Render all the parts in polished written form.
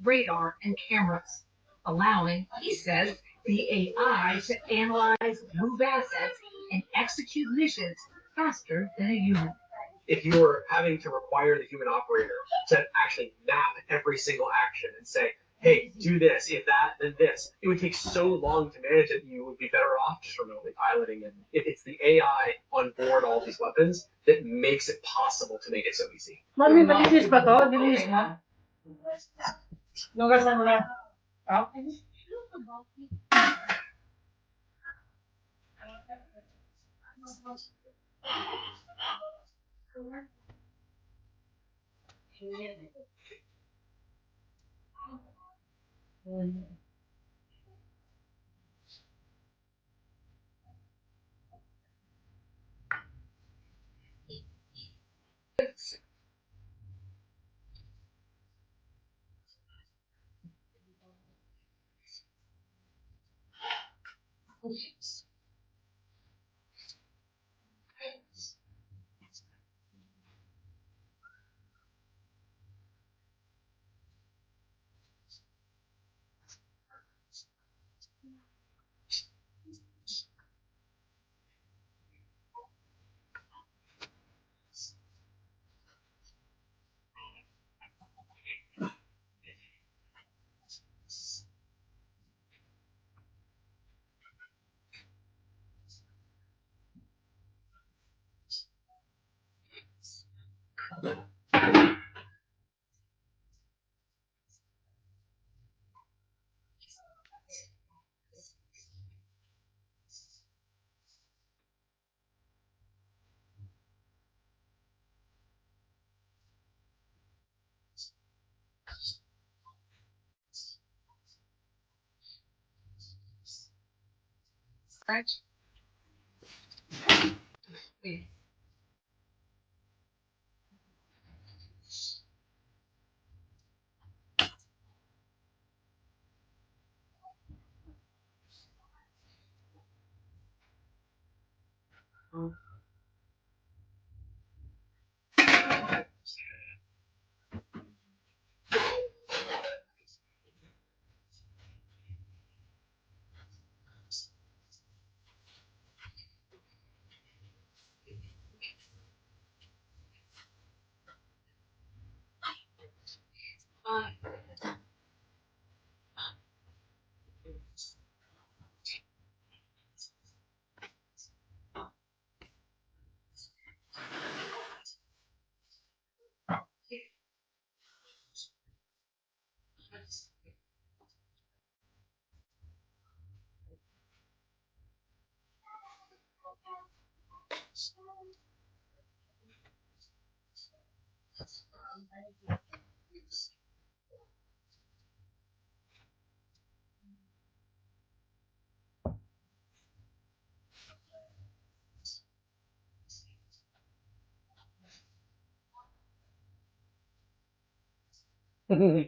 Radar and cameras, allowing, he says, the AI to analyze, move assets, and execute missions faster than a human. If you were having to require the human operator to actually map every single action and say, hey, do this, if that, then this, it would take so long to manage that you would be better off just remotely piloting it. If it's the AI on board all these weapons that makes it possible to make it so easy. Mami, malinis ba to? Nilinis mo? Lugasan mo na. Right? Wait.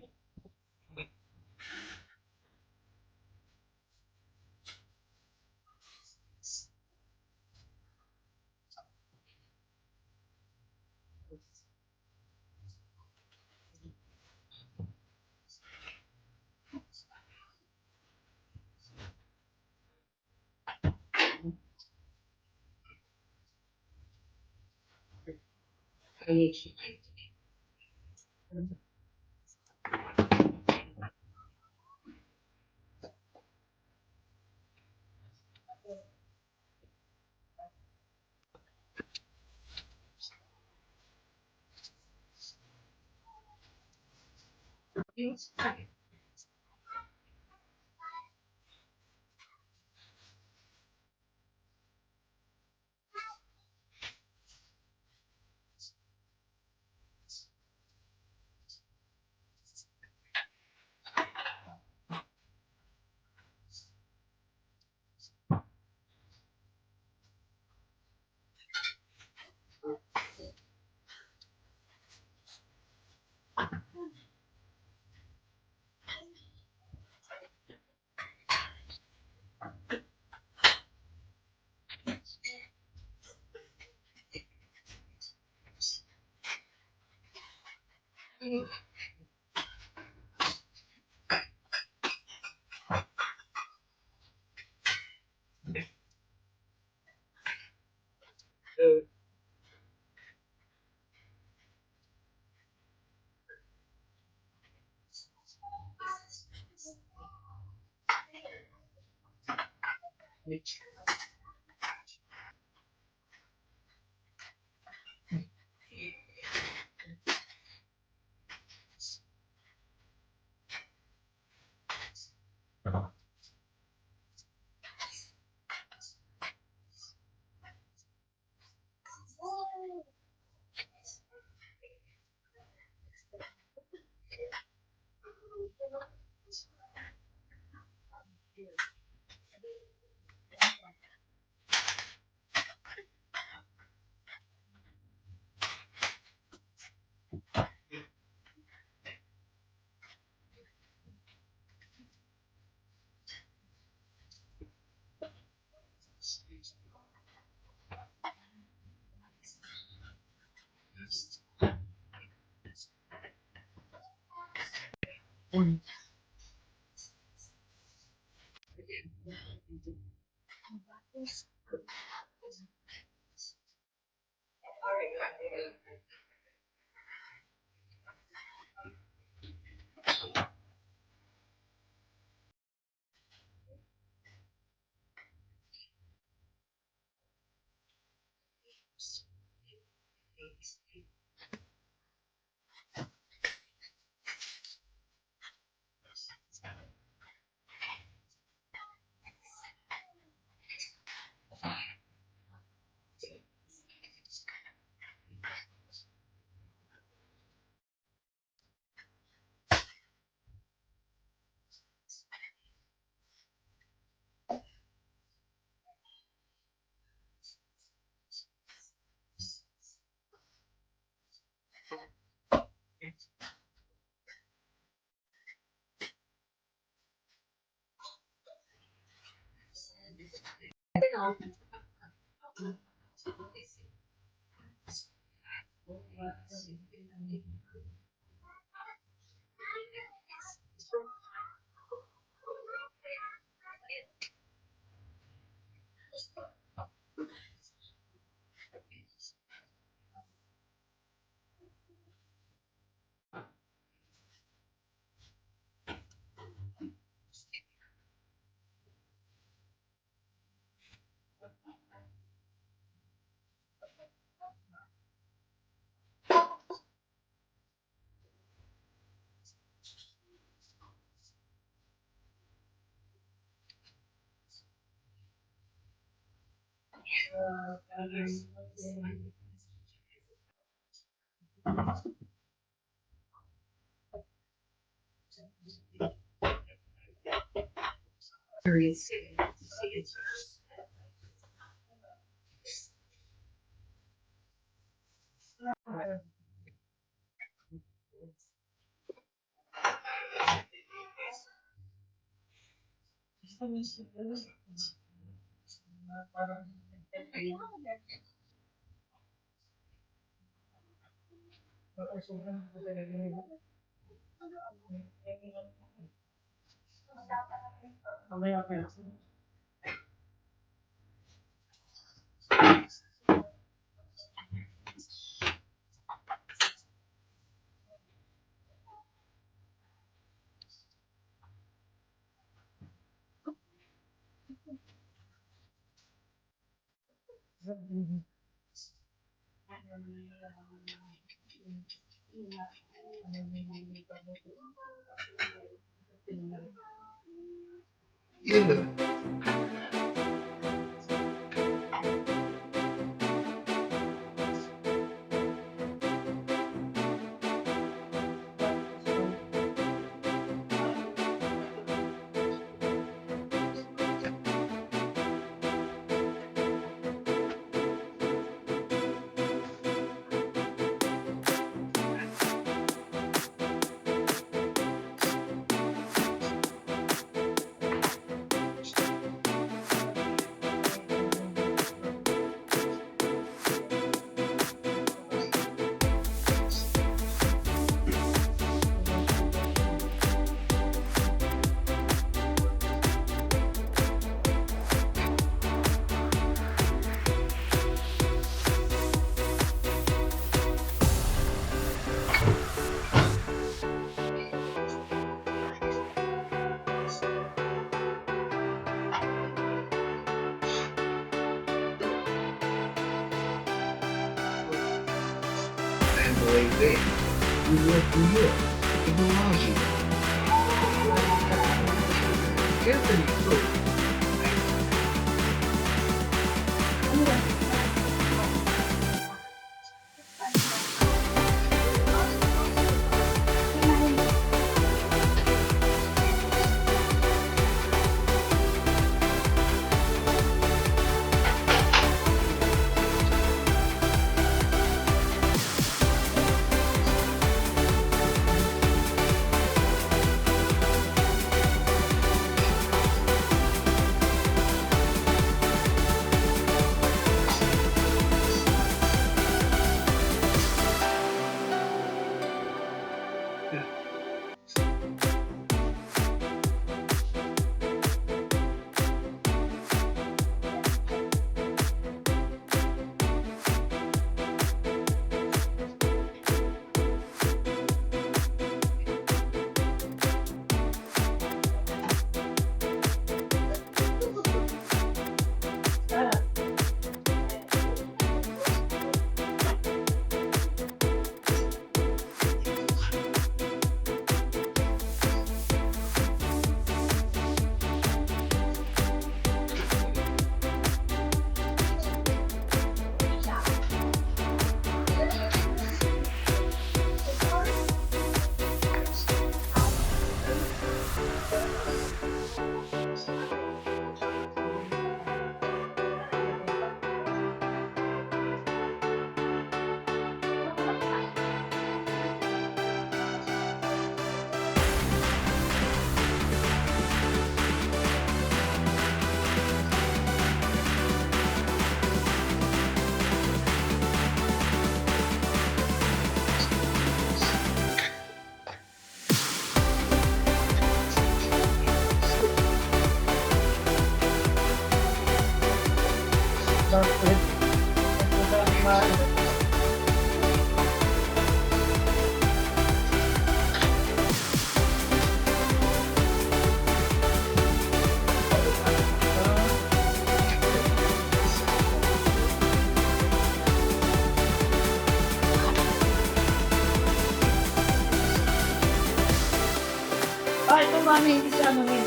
Mami, isa mami.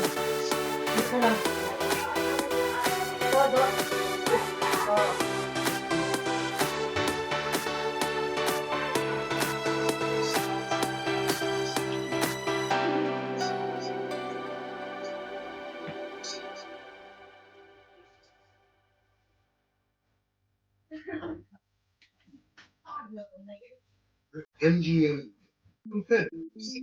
Isa lang. Todo. MGM competitors.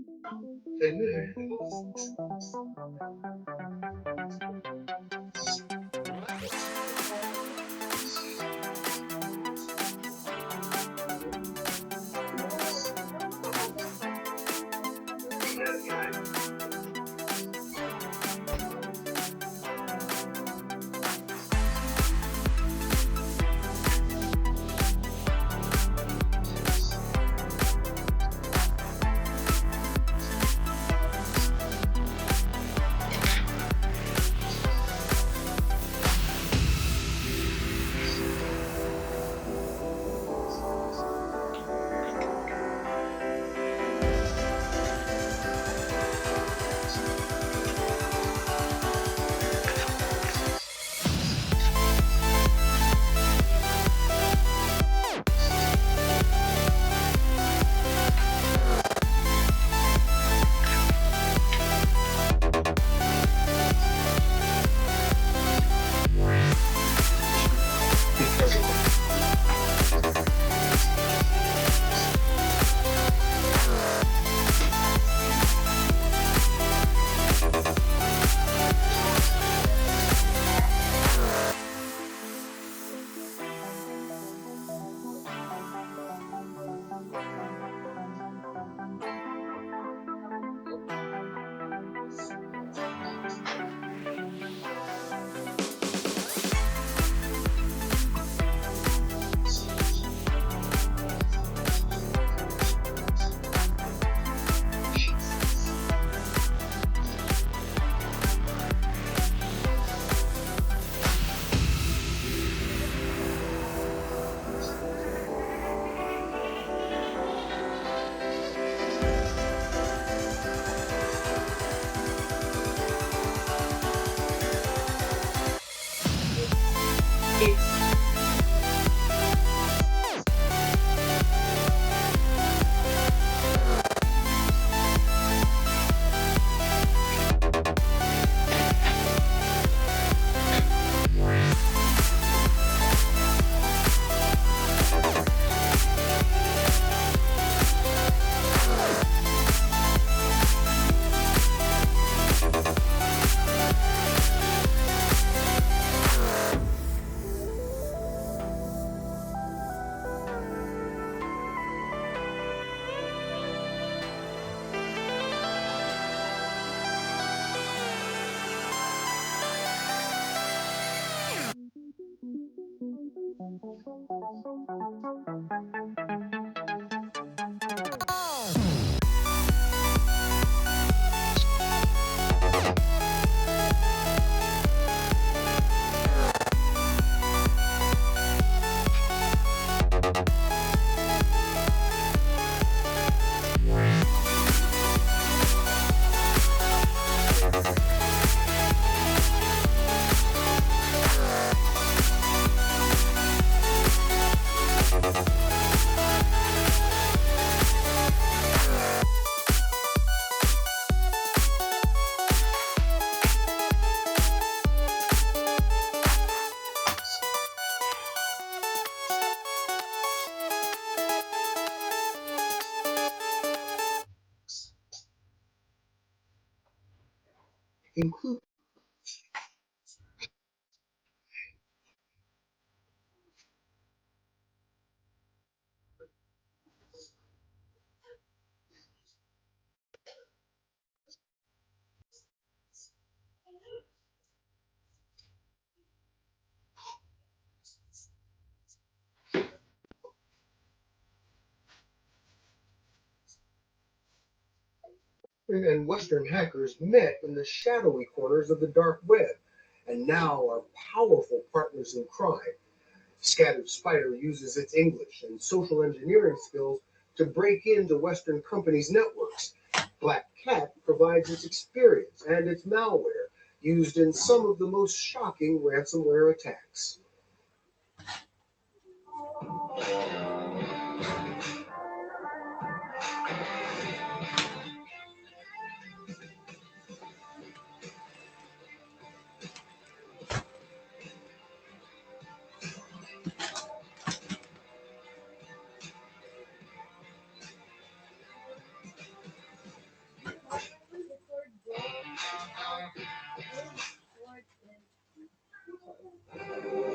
Include and Western hackers met in the shadowy corners of the dark web and now are powerful partners in crime. Scattered Spider uses its English and social engineering skills to break into Western companies' networks, Black Cat provides its experience and its malware used in some of the most shocking ransomware attacks.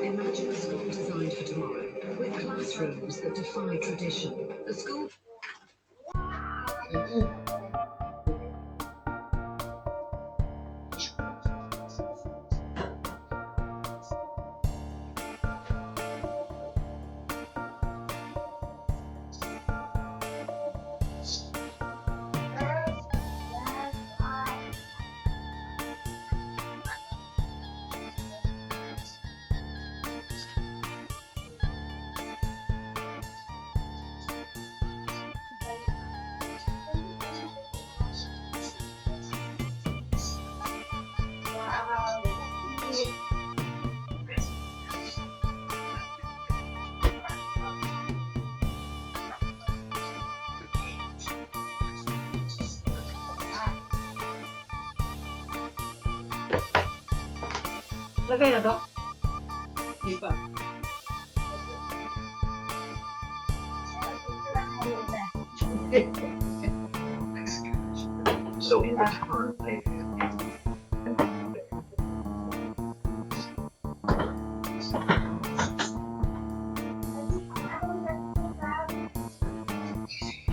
Imagine a school designed for tomorrow, with classrooms that defy tradition. A school Lagay na, Dok. Di pa. So in return,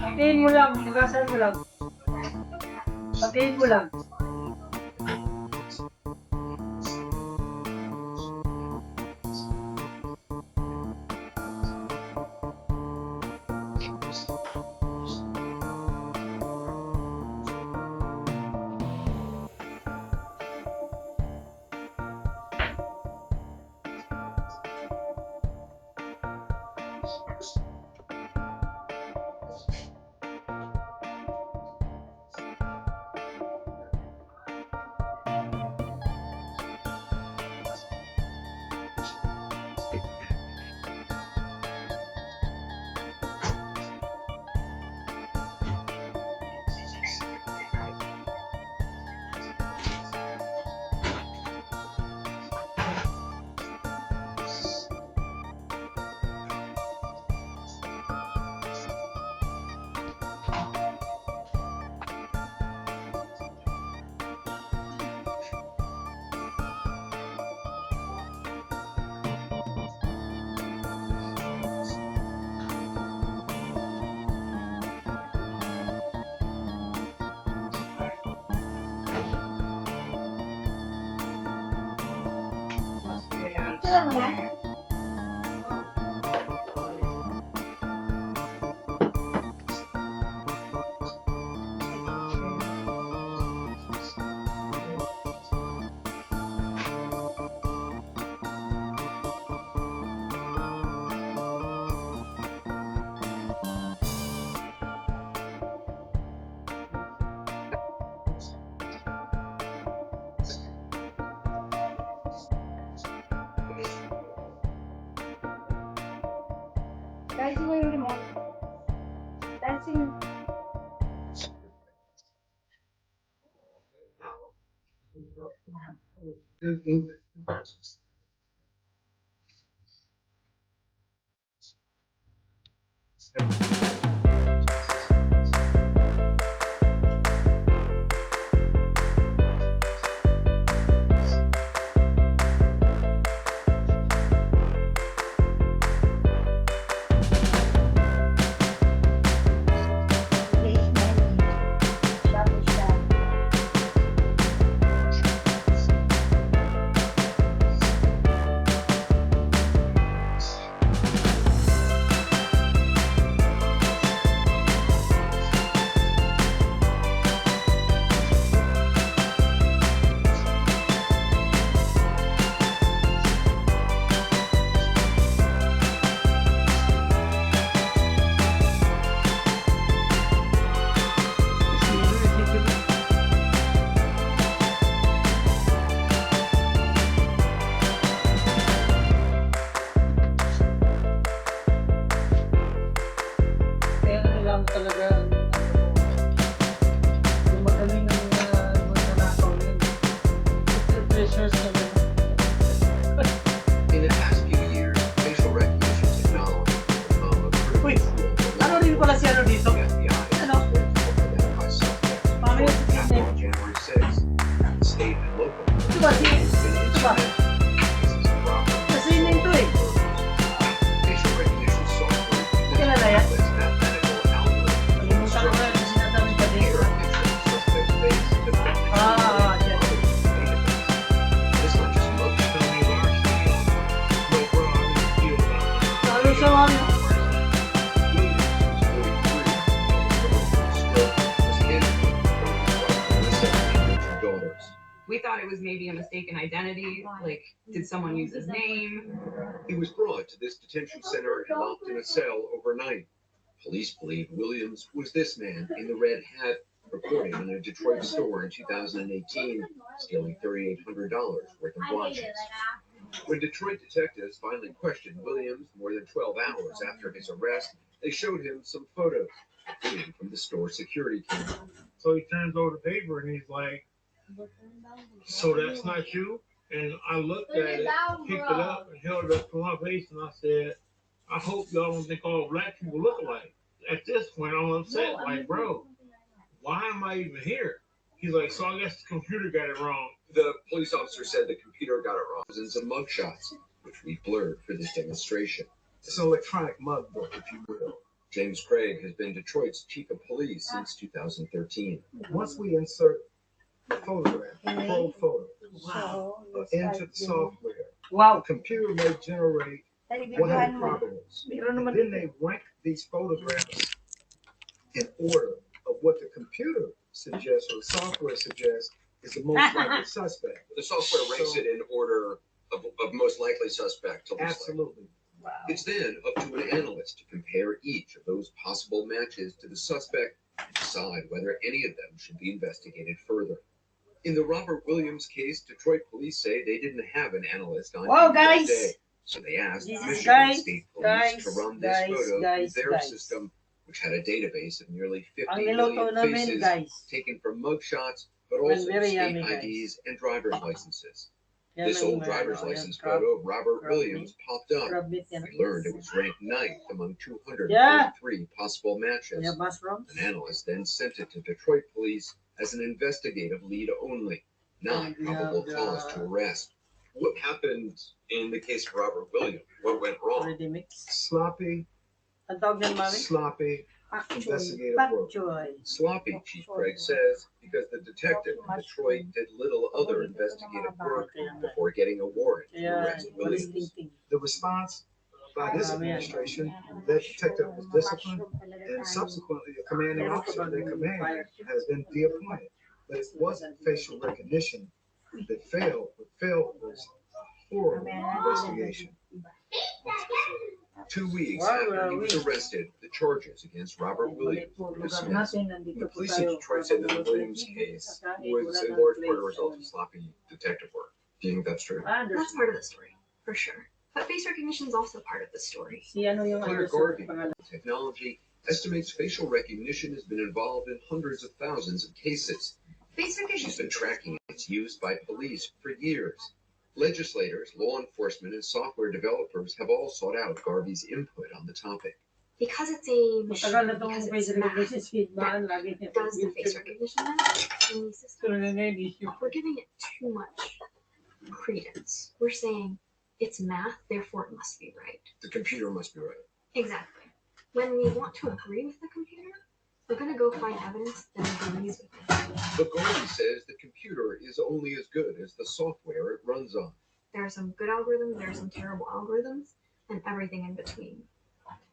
patiin mo lang, hugasan mo lang. Patiin mo lang. Dancing mo yung remote. Dancing. lang talaga. Yung magaling ng mga nakaw yun. Treasures na yun. In the past few years, facial recognition technology has become a critical Wait, tool ano rin pala si ano dito? for the FBI Ano? to identify suspects. Mami, For example, on January 6th, the state and local Ito ba si... Ito ba? Kasi yun ito eh. facial recognition software Kilala yan? uses mathematical algorithms Kalimutan ko na yung sinasabi ka dito. Lalo sa mga... We thought it was maybe a mistaken identity, like, did someone use his name? He was brought to this detention center and locked in a cell overnight. Police believe Williams was this man in the red hat, reporting in a Detroit store in 2018, stealing $3,800 worth of watches. When Detroit detectives finally questioned Williams more than 12 hours after his arrest, they showed him some photos, including from the store security camera. So he turns over the paper and he's like, "So that's not you?" And I looked at it, picked it up, and held it up to my face, and I said, "I hope y'all don't think all black people look alike." At this point, I'm upset. Like, bro, why am I even here? He's like, "So I guess the computer got it wrong." The police officer said the computer got it wrong. Dozens of mugshots, which we blurred for this demonstration. It's an electronic mug book, if you will. James Craig has been Detroit's chief of police since 2013. Once we insert the photograph, full photo, into the software, Wow. the computer may generate what are the probables. Meron naman Then dito. they rank these photographs in order of what the computer suggests or the software suggests is the most likely suspect. The software ranks it in order of most likely suspect to least likely. Absolutely. Wow. It's then up to an analyst to compare each of those possible matches to the suspect and decide whether any of them should be investigated further. In the Robert Williams case, Detroit police say they didn't have an analyst on Wow, duty that guys. day, so they asked This is Michigan guys, State Police to guys, run this guys, photo through guys, their guys. system, which had a database of nearly 50 Ang niluto million namin, faces guys. taken from mugshots, but Well, also very state yummy, guys. IDs and driver's licenses. Yan This ang old mga driver's ano, license yan, crab- photo of Robert crab Williams popped up. crab meat yan. We learned it was ranked 9th among 243 Yeah. possible matches. Yeah, mushrooms. An analyst then sent it to Detroit police as an investigative lead only, not probable cause to arrest. What happened in the case of Robert Williams? What went wrong? Already mixed. Sloppy, Ang tawag ng mami? sloppy, Pak investigative work. choy. Sloppy, Chief Craig says, because the detective in Detroit did little other investigative work before getting a warrant to Kaya, arrest walis Williams. ting-ting. The response by this administration, that detective was disciplined, and subsequently a commanding officer of their command has been de-appointed. But it wasn't facial recognition that failed. What failed was horrible investigation. 2 weeks after he was arrested, the charges against Robert Williams were dismissed. The police in Detroit said that the Williams case was in large part a result of sloppy detective work. Do you think that's true? That's part of the story, for sure. But face recognition is also part of the story. Si ano yung Claire ano sa Garvey, pangalan? Technology, estimates facial recognition has been involved in hundreds of thousands of cases. Face She's recognition. been tracking its use by police for years. Legislators, law enforcement, and software developers have all sought out Garvey's input on the topic. Because it's a Matagal na machine, itong because face it's math, recognition speed ba? Lagi niya. does the face recognition math in these systems. recognition. We're giving it too much credence. We're saying it's math, therefore it must be right. The computer must be right. Exactly. When we want to agree with the computer, we're going to go find evidence that agrees with it. But Garvey says the computer is only as good as the software it runs on. There are some good algorithms, there are some terrible algorithms, and everything in between.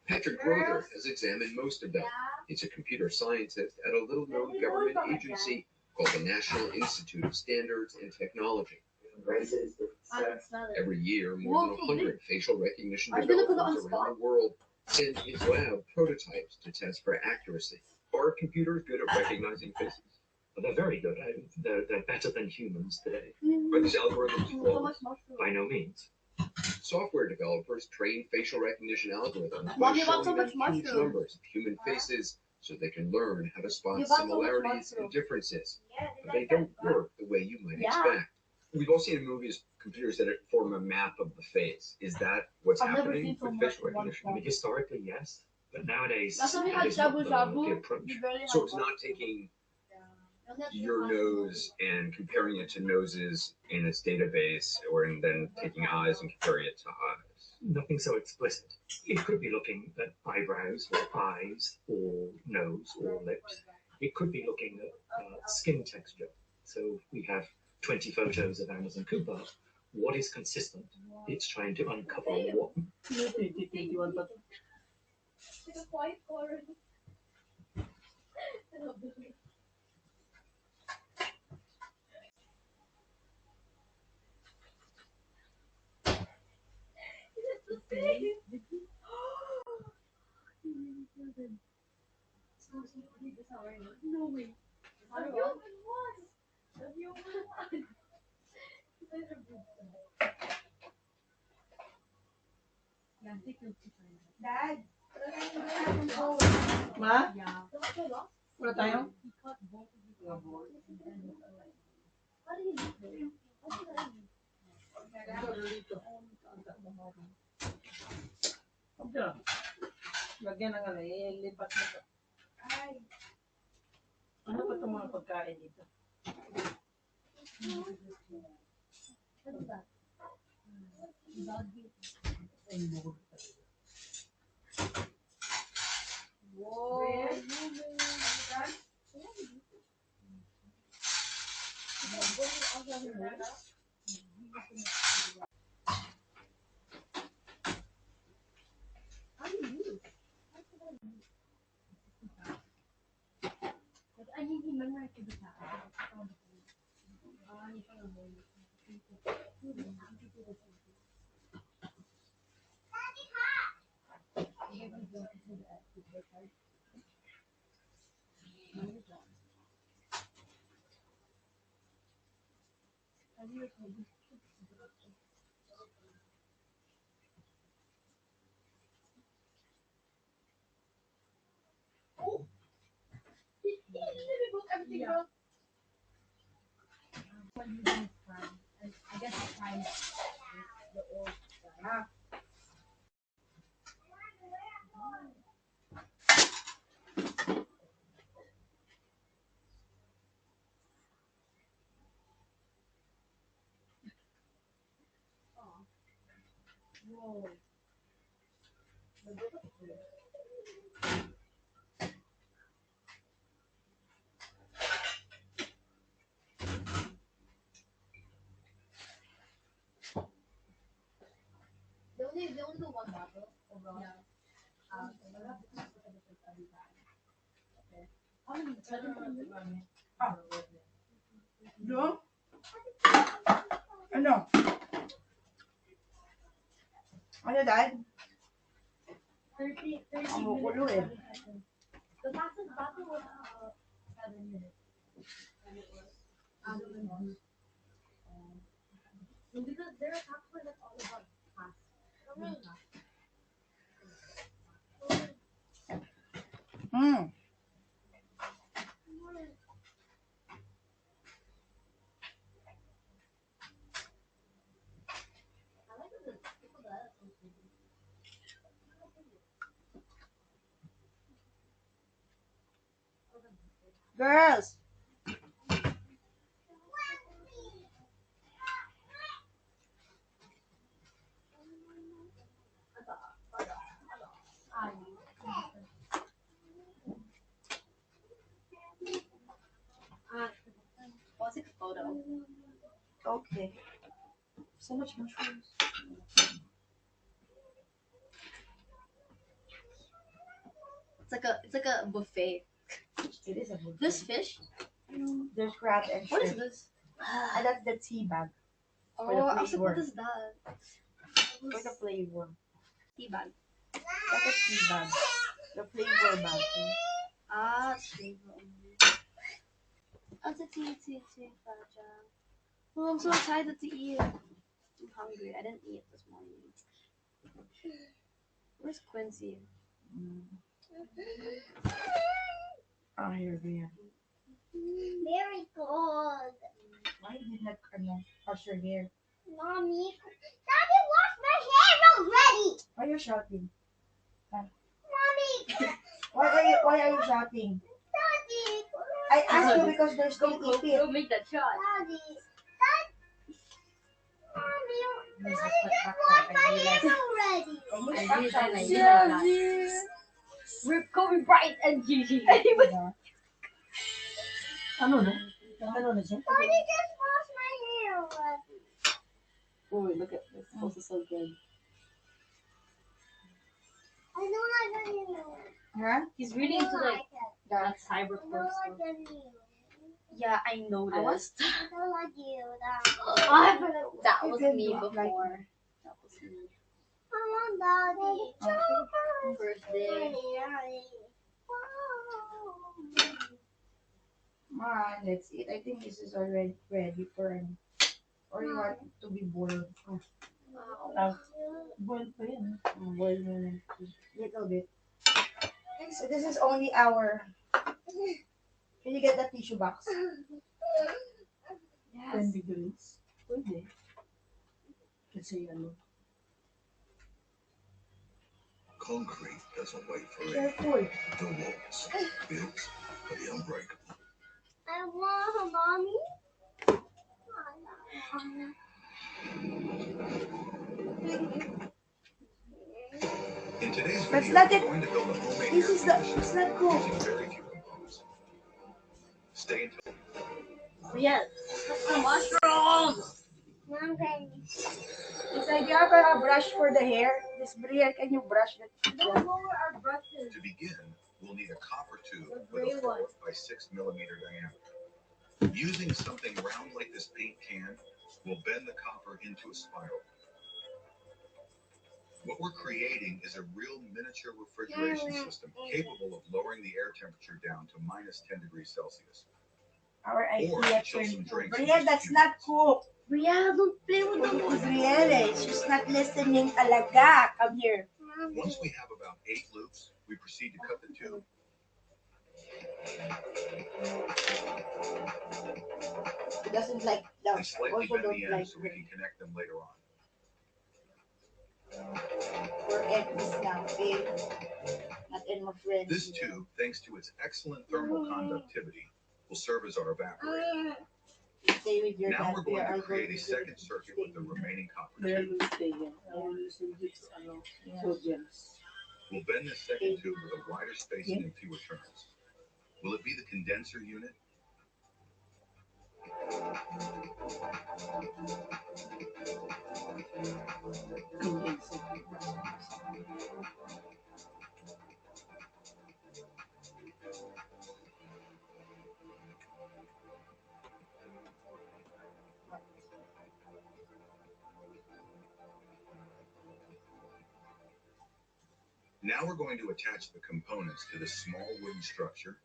Patrick Rother has examined most of them. He's a computer scientist at a little-known government agency called the National Institute of Standards and Technology. Every year, more than 100 facial recognition developers around the world send his lab prototypes to test for accuracy. Are computers good at recognizing faces? They're very good. They're better than humans today. Are these algorithms flawless? By no means. Software developers train facial recognition algorithms by Mommy wants showing so them much huge mushroom. numbers of human faces so they can learn how to spot You bought so much similarities and mushroom. differences, but they don't work the way you might expect. We've all seen in movies computers that form a map of the face. Is that what's I've never happening seen so with much facial recognition? I mean, historically, yes, but nowadays Last time we that had is not shabu the shabu. approach. We barely had So it's one. not taking Yeah. your nose and comparing it to noses in its database, or and then taking eyes and comparing it to eyes. Nothing so explicit. It could be looking at eyebrows or eyes or nose or lips. It could be looking at skin texture. So we have 20 photos of Amazon Cooper. What is consistent? It's trying to uncover what. No way. Dad. Ma? Wala tayo? Okay. Lagyan ng ano, lipat mo to. Ano ba itong mga pagkain dito? I guess I'll find the old guy. Whoa. They only do one bottle overall. Yeah. Doon? Ano? Ano, Dad? 30 Ang mukulo eh. The fastest bottle was 7 minutes. And it was because there are actually that's all about fast. Girls! Pause the photo. Okay. So much mushrooms. It's like a buffet. It is a buffet. This fish? There's crab and What is shrimp. this? And that's the tea bag. Oh, For the I was like, what flavor. is that? For the flavor. Tea bag. Like a tea bag. The flavor bag. Ah, flavor. Oh, it's a tea, fragile. Oh, I'm so excited to eat. I'm hungry. I didn't eat this morning. Where's Quincy? here, Brian. Very good. Why did you not wash your hair? Mommy, Daddy, wash my hair already. Why are you shouting? Mommy, Why are you shouting? Daddy, I asked you because there's no Go tipid. make that shot. Daddy, Mommy, There's a Daddy, split just back wash there. my I hair realized- already. I realized I Daddy. did that. We're Kobe Bryant and Gigi. Ano na? Ano na siya? Daddy, just wash my hair already. Oh, look at this. This is so good. I don't like the new. Huh? He's really into like that I cyberpunk don't like stuff. the new. Yeah, I noticed. I don't like you. That was me before. That was me. I want Daddy. First day. Come on, let's eat. I think this is already ready for an... Or you want it to be boiled? Oh, boiled pa yun. Boiled mo lang. Little bit. So this is only our... Can you get the tissue box? 10 degrees. Pwede. Kasi ano. Concrete doesn't wait for Careful. it. The walls built for the unbreakable. I want her, Mommy. In today's That's video, not we're it. going to build a homemade This air is the... conditioner It's not cool. using very few components. Stay until Yes. The mushrooms. Mommy. It's you have a brush for the hair. This Brian, can you brush that? Don't lower our brushes. to begin, we'll need a copper tube The with gray a 4 one. by 6 millimeter diameter. Using something round like this paint can, we'll bend the copper into a spiral. What we're creating is a real miniature refrigeration system capable of lowering the air temperature down to -10 degrees Celsius. Our Or idea chill some turned to... drinks in Brian, just a that's few not minutes. cool. Brianna, don't play with the It's Brian, she's not listening talaga. Come here. Once we have about 8 loops, we proceed to cut the tube. He doesn't like that. And slightly Also bend don't the like ends so we can connect them later on. we're at this now, okay? Not in my friends. This tube, thanks to its excellent thermal conductivity, will serve as our evaporator. Stay with your Now dad. we're going to create a second circuit with the remaining copper tube. We'll bend this second tube with a wider spacing and fewer turns. Will it be the condenser unit? Now we're going to attach the components to this small wooden structure.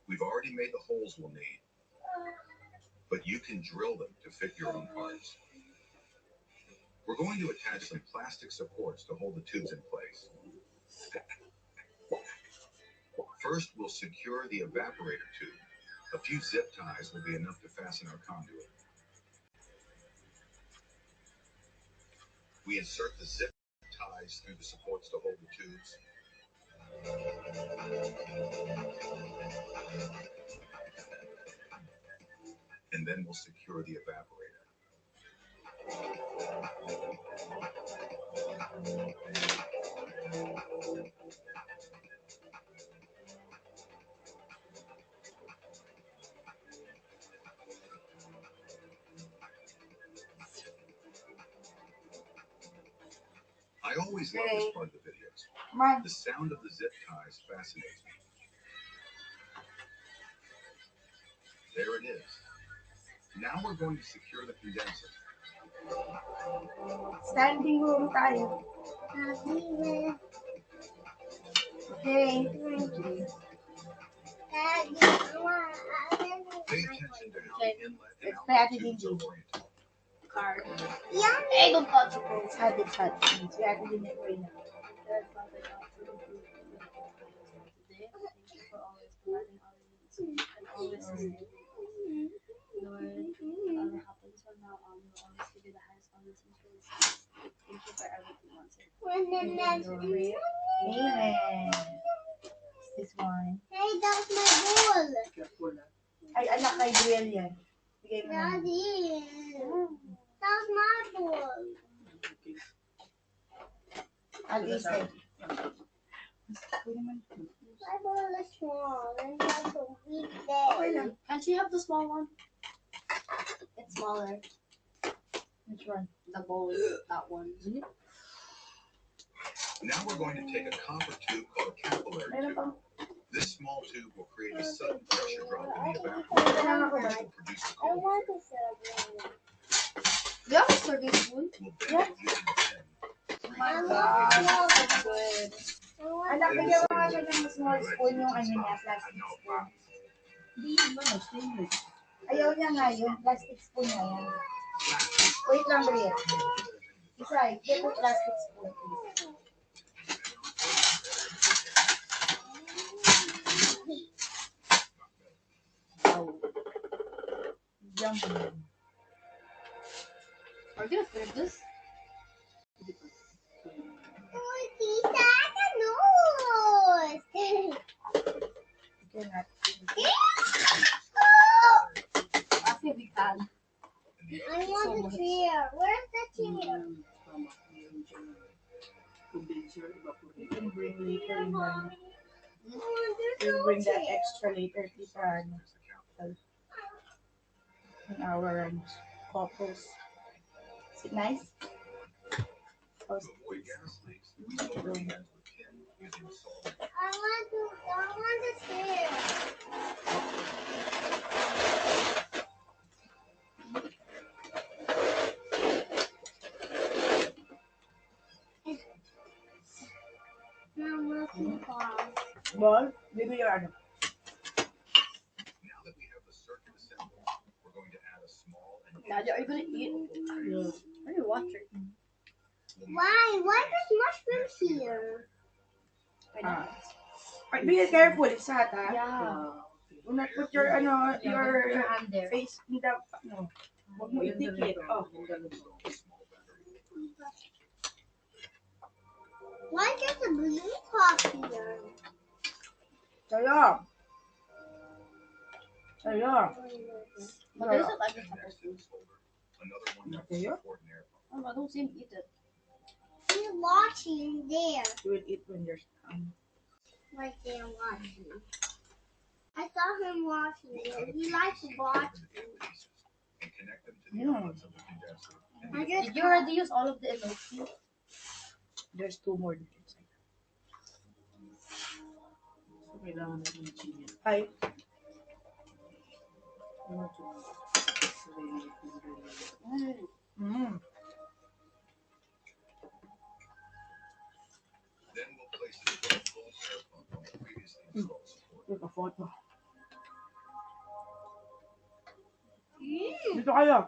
We've already made the holes we'll need, but you can drill them to fit your own parts. We're going to attach some plastic supports to hold the tubes in place. First, we'll secure the evaporator tube. A few zip ties will be enough to fasten our conduit. We insert the zip ties through the supports to hold the tubes. And then we'll secure the evaporator. I always love this part of the videos. Come on. The sound of the zip ties fascinates me. There it is. Now we're going to secure the condenser. Standing room tayo. Okay. Pay attention to how the inlet and Let's outlet pay tubes attention. are oriented. card. Hey, don't touch it. It's hot, it's hot. It's ready to make right now. Today, thank you for always providing all the needs always say, Lord, whatever happens from now on, we'll always give you the highest honors and praise. Thank you for everything once again. Amen. This one. Hey, that's my ball. Ay, anak kay Duel yan. Bigay mo na. Daddy, that's my ball. Al-Isay. My ball is small and has a big bag. Can't you have the small one? It's smaller. Which one? The bowl, that one. Now we're going to take a copper tube called a capillary tube. This small tube will create a sudden pressure drop in the evaporator, which will produce the I cold want liquid. to celebrate. Do you have a serving spoon? We'll bend it using a pen. Oh my God, so good. Anak, bigyan mo nga siya ng small spoon yung ano niya, plastic spoon. Ayaw niya nga yun, plastic spoon na yan. Wait lang, Bria. Isay, get the plastic spoon, please. Yum. Are you gonna finish this? Oh, tita, the nose! You cannot. Ask me a big fan. I want the chair. Where's the chair? You can bring later in the... We'll bring that extra later, tita. In our couples. Is it nice? To avoid gas leaks, we fill the cans with tin using salt. I want the chair. Ball, maybe your ano. Now that we have the circuit assembled, we're going to add a small and Nadia, are you gonna eat? Yeah. Are you watching? Why? Why does mushrooms here? I Be careful, it's hot, ha? Yeah. Do not put your, ano, your hand there. face in the, no. Huwag mo itikit. Oh. Why is there a blue top here? Kaya. Kaya. But there's a like a pepper soup. another one that Okay. will support an air pump. Oh, I don't see him eat it. He's watching there. You will eat when there's Right there watching. I saw him watching it. He likes watching. And connect them to the outlets of the condenser. And Did you already use all of the enoki? There's two more inside. Hi. then we'll place a 12-volt air pump on the previously installed support. Take a photo. Dito kayo.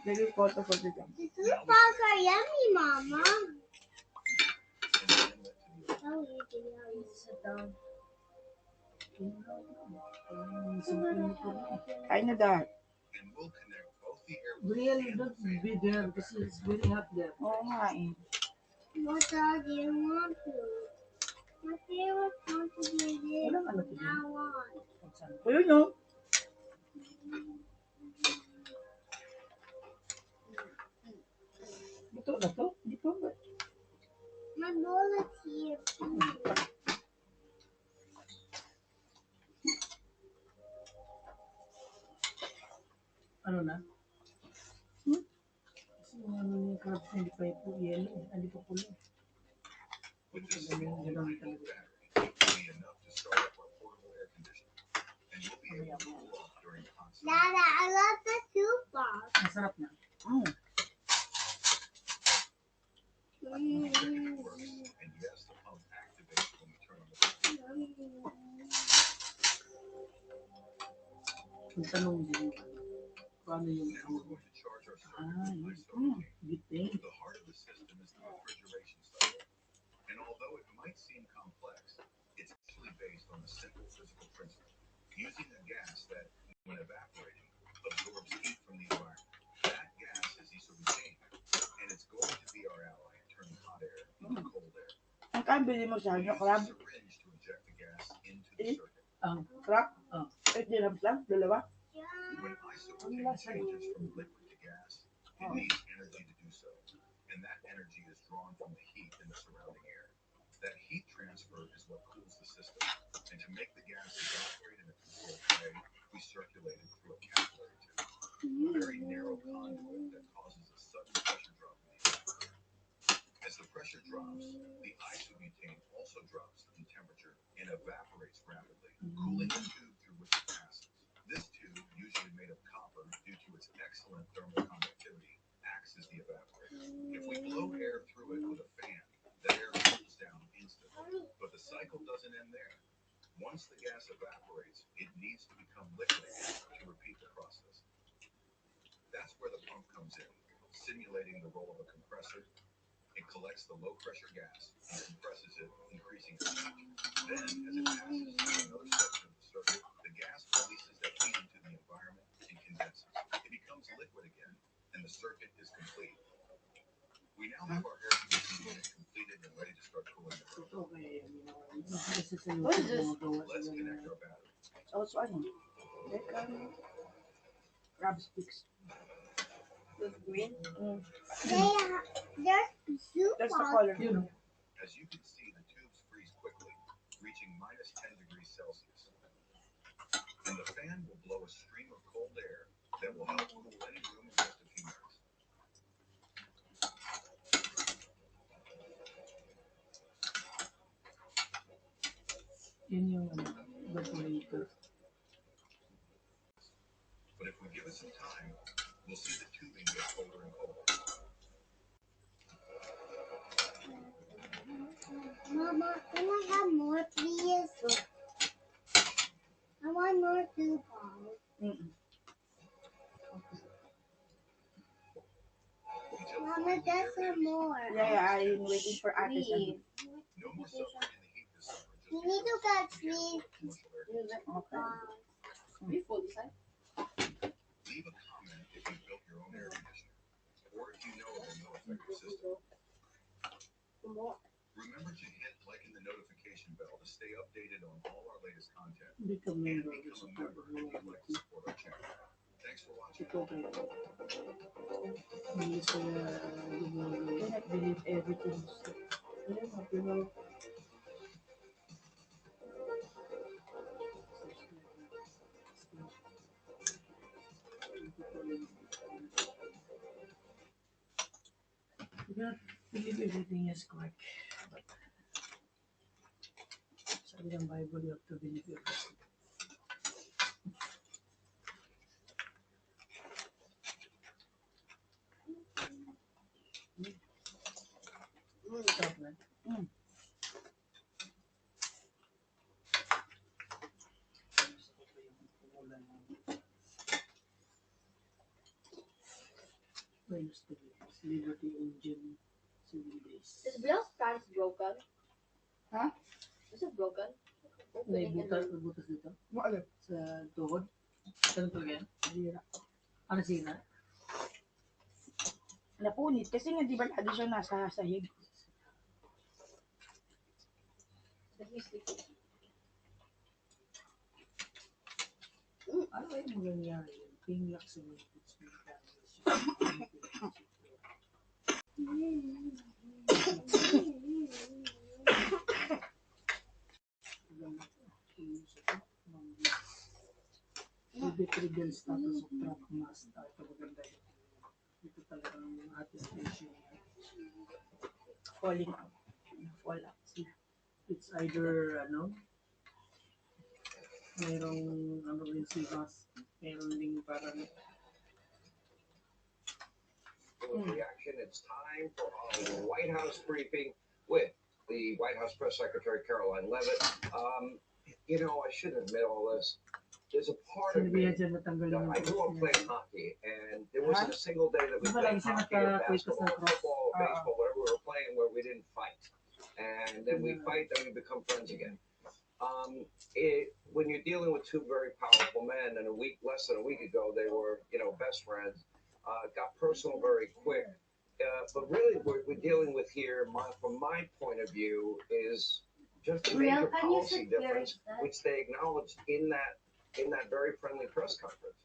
Take a photo for the jam. These balls are yummy, Mama. And then let to the Sit down. Kain na dahil. and we'll connect both the air Really don't be there because it's very hot there. Oo nga eh. What do you want to? My favorite part to be this. Walang ano to din. Now on. Ayun no. Dito na to? Dito ba? My bowl is here. Ano na? Kasi yung ano yung crabs na hindi pa po yellow. Hindi pa pula. With this small 9-volt battery, it will be enough to start up our portable air conditioner. And you'll be able to cool off during constant. Dada, I love the soup box. Masarap na. Oh. Only if it works, and yes, the pump activates when we turn on the pump. Ang tanong din yung paano yung Now we're going to charge our circuit yun. with isothermal. Good thing. The heart of the system is the refrigeration cycle. And although it might seem complex, it's actually based on a simple physical principle. Using a gas that, when evaporating, absorbs heat from the environment. That gas is isobutane, and it's going to be our ally in turning hot air into cold air. Ang kabili mo sa We ano, use a crab? syringe to inject the gas into the circuit. Crab? 8 dirhams lang? Dalawa? When isobutane changes from liquid to gas, it needs energy to do so, and that energy is drawn from the heat in the surrounding air. That heat transfer is what cools the system, and to make the gas evaporate in a controlled way, we circulate it through a capillary tube, a very narrow conduit that causes a sudden pressure drop in the air. As the pressure drops, the isobutane also drops in temperature and evaporates rapidly, cooling the tube through which it passes. This tube, usually made of copper due to its excellent thermal conductivity, acts as the evaporator. If we blow air through it with a fan, the air cools down instantly. But the cycle doesn't end there. Once the gas evaporates, it needs to become liquid again to repeat the process. That's where the pump comes in, simulating the role of a compressor. It collects the low-pressure gas and compresses it, increasing its heat. Then, as it passes through another section of the circuit, the gas releases that heat into the environment and condenses. It becomes liquid again, and the circuit is complete. We now have our air conditioning unit completed and ready to start cooling the room. What is this? Let's connect our battery. Oh, it's fine. Like, crab sticks. With green? That's the color. As you can see, the tubes freeze quickly, reaching minus 10 degrees Celsius. And the fan will blow a stream of cold air that will help cool any room in just a few minutes. Yun yung evaporator. But if we give it some time, we'll see the tubing get colder and colder. Mama, can I have more, please? I want more too, Mama, there's some more. Yeah, I'm waiting for Ate. No more suffering in the heat this summer. You need to catch me. Okay. Leave a comment if you built your own air conditioner, or if you know of a no-effective system. Remember to hit like and the notification bell to stay updated on all our latest content. Become And member. become a member if you'd like to support our channel. Thanks for watching. Hindi sila cannot believe everything. You cannot believe everything is correct. But sabi ng Bible, you have to believe everything. Sarap na. I used to be Liberty Engine 7 days. Is Bill's pants broken? Huh? Is it broken? May butas dito. Ano? Sa tuhod. Ganun to yan. Bira. Ano sina? Napunit. Kasi nga di ba lagi siya nasa sahig? Ano ba yung mangyayari yun? Pinglak sa mga puts mo. Trigger status of truck master. Ito maganda yun. Ito talagang attestation. Falling out. Fall out sila. It's either, mayroong, rin si Ross, mayroon ding parang, Reaction. It's time for our White House briefing with the White House Press Secretary Caroline Leavitt. I should admit all this. There's a part of me. I grew up playing hockey, and there wasn't a single day that we played hockey or basketball or football or baseball, whatever we were playing, where we didn't fight. And then we fight, then we become friends again. When you're dealing with two very powerful men, and less than a week ago, they were, best friends, got personal very quick. But really, what we're dealing with here, from my point of view, is just a major policy difference, which they acknowledged in that very friendly press conference.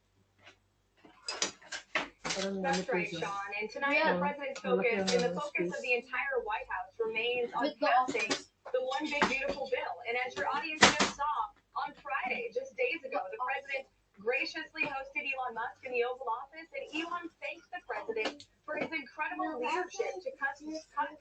That's right, Sean. And tonight, the president's focus and the focus of the entire White House remains on passing the One Big Beautiful Bill. And as your audience just saw on Friday, just days ago, the president graciously hosted Elon Musk in the Oval Office, and Elon thanked the president for his incredible leadership to cut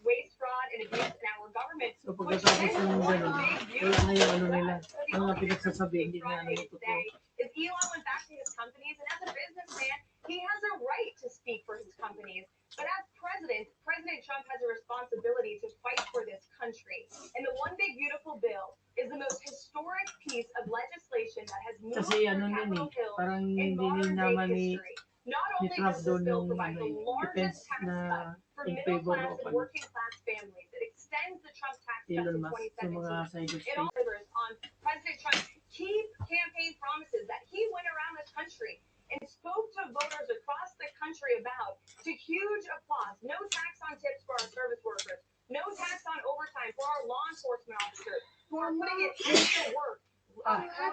waste, fraud, and abuse in our government. So pagkatapos ng gano'n, wala na yung ano nila, ang pinagsasabihin din na ano yung totoo. Is Elon went back to his companies, and as a businessman, he has a right to speak for his companies. But as president, President Trump has a responsibility to fight for this country. And the One Big Beautiful Bill is the most historic piece of legislation that has moved through Capitol Hill in modern day history. Not only does this bill provide the largest tax cut for middle-class and working-class families, it extends the Trump tax cut to 2017. It also delivers on President Trump's key campaign promises that he went around the country and spoke to voters across the country about, to huge applause. No tax on tips for our service workers. No tax on overtime for our law enforcement officers who are putting in extra work,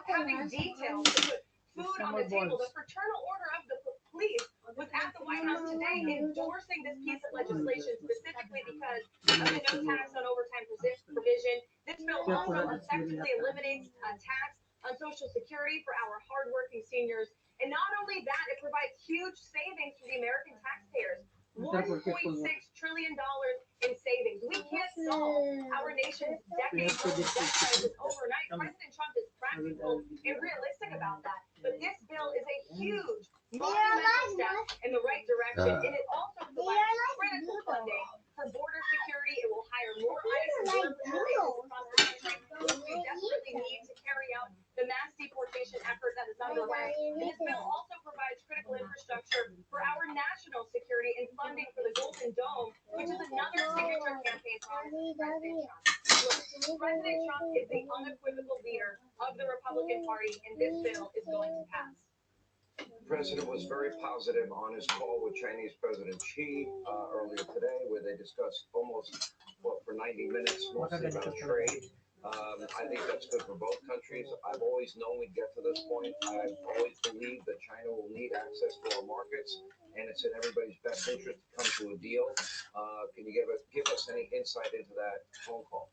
having details to put food on the table. The Fraternal Order of the Police was at the White House today endorsing this piece of legislation specifically because of the no tax on overtime provision. This bill also effectively eliminates a tax on Social Security for our hardworking seniors. And not only that, it provides huge savings for the American taxpayers. $1.6 trillion in savings. We can't solve our nation's decades-old debt crisis overnight. President Trump is practical and realistic about that. But this bill is a huge, monumental step in the right direction, and it also provides critical funding for border security. It will hire more ICE and border patrol agents across the country, which we desperately need to carry out the mass deportation effort that is underway. This bill also provides critical infrastructure for our national security and funding for the Golden Dome, which is another signature campaign promise of President Trump. Look, President Trump is the unequivocal leader of the Republican Party, and this bill is going to pass. The president was very positive on his call with Chinese President Xi earlier today, where they discussed almost, for 90 minutes, mostly about trade. I think that's good for both countries. I've always known we'd get to this point. I've always believed that China will need access to our markets, and it's in everybody's best interest to come to a deal. Can you give us any insight into that phone call?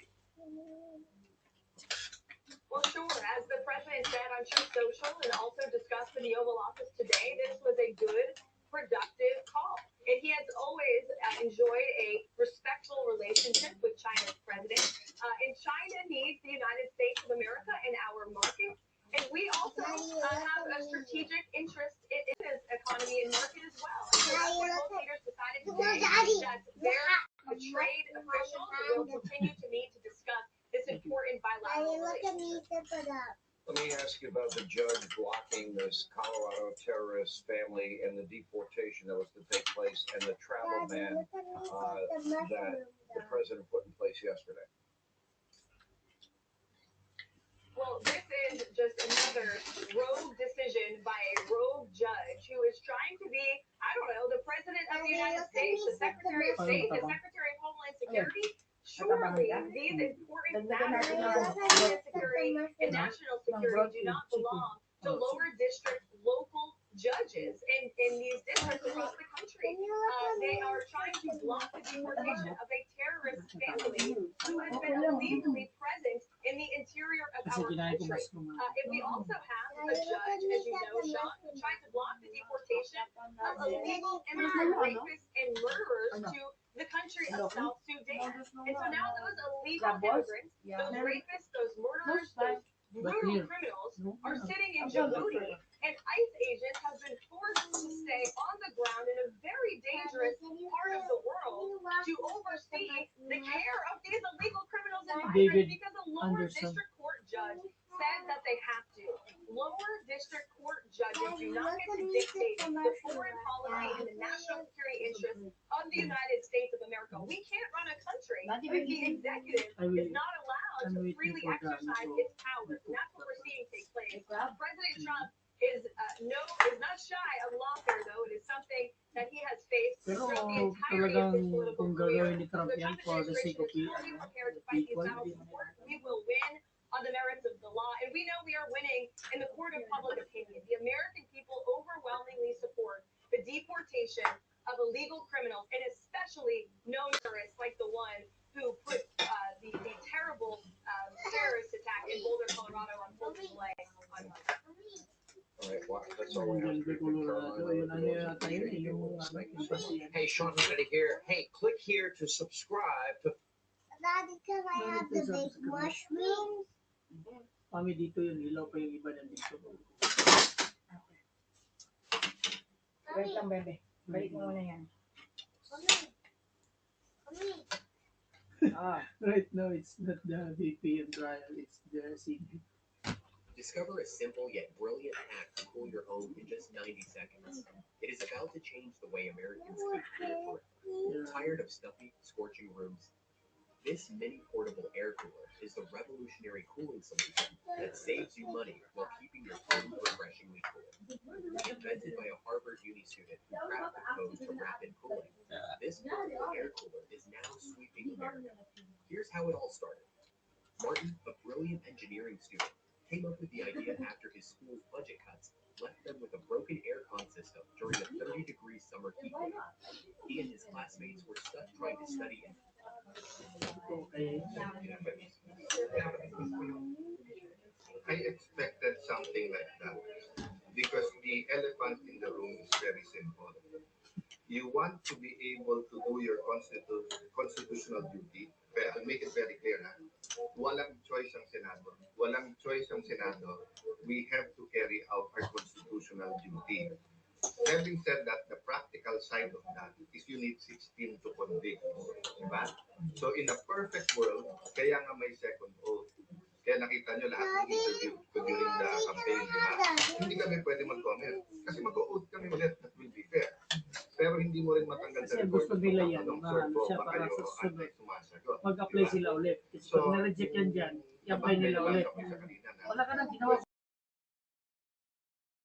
Well, sure. As the president said on Truth Social and also discussed in the Oval Office today, this was a good, productive call. And he has always enjoyed a respectful relationship with China's president. And China needs the United States of America and our markets. And we also have a strategic interest in this economy and market as well. And so that's why both leaders decided today that their trade officials will continue to meet to discuss this important bilateral relationship. Let me ask you about the judge blocking this Colorado terrorist family and the deportation that was to take place and the travel ban that the president put in place yesterday. Well, this is just another rogue decision by a rogue judge who is trying to be, I don't know, the president of the United States, the Secretary of State, the Secretary of Homeland Security. Surely these important matters of homeland security and national security do not belong to lower district local judges in these districts across the country. They are trying to block the deportation of a terrorist family who has been illegally present in the interior of our country. And we also have a judge, as you know, Sean, who tried to block the deportation of illegal immigrant rapists and murderers to the country of South Sudan. And so now those illegal immigrants, those rapists, those murderers, those brutal criminals are sitting in Djibouti, and ICE agents have been forced to stay on the ground in a very dangerous part of the world to oversee the care of these illegal criminals and migrants because a lower district court judge said that they have to. Lower district court judges do not get to dictate the foreign policy and the national security interests of the United States of America. We can't run a country if the executive is not allowed to freely exercise its powers. And that's what we're seeing take place. President Trump is not shy of lawfare, though. It is something that he has faced Pero throughout the entirety of his talagang political kung career. gagawin ni Trump The yan Trump for the sake administration of is fully prepared to fight these people, battles of court. We will win on the merits of the law, and we know we are winning in the court of public opinion. The American people overwhelmingly support the deportation of illegal criminals, and especially known terrorists like the one who put the terrible terrorist attack in Boulder, Colorado on full display on Monday. All right, well, that's all I have. Hey, Sean Kennedy here. Hey, click here to subscribe to. Daddy, can I have the big mushrooms? Kami dito yung ilaw pa yung iba nandito. Wait lang, bebe. Balik mo muna yan. Right now, it's not the VPN trial, it's the CD. Discover a simple yet brilliant hack to cool your home in just 90 seconds. It is about to change the way Americans keep cool forever. Tired of stuffy, scorching rooms? This mini portable air cooler is the revolutionary cooling solution that saves you money while keeping your home refreshingly cool. Invented by a Harvard Uni student who cracked the code for rapid cooling, this portable air cooler is now sweeping America. Here's how it all started. Martin, a brilliant engineering student, came up with the idea after his school's budget cuts left them with a broken aircon system during a 30-degree summer heat wave. He and his classmates were stuck trying to study in I expected something like that because the elephant in the room is very simple. You want to be able to do your constitutional duty. To make it very clear, walang choice ang Senado. Walang choice ang Senado. We have to carry out our constitutional duty. Having said that, the practical side of that is you need 16 to convict. Diba? So in a perfect world, kaya nga may second oath. Kaya nakita nyo lahat ng interview ko during the campaign, diba? Hindi kami pwede mag-comment. Kasi mag-oath kami ulit, that will be fair. Pero hindi mo rin matanggal sa record. Gusto nila yan, siya para sa susunod. Mag-apply sila ulit. Kasi pag na-reject yan dyan, i-apply nila ulit. Wala ka nang ginawa.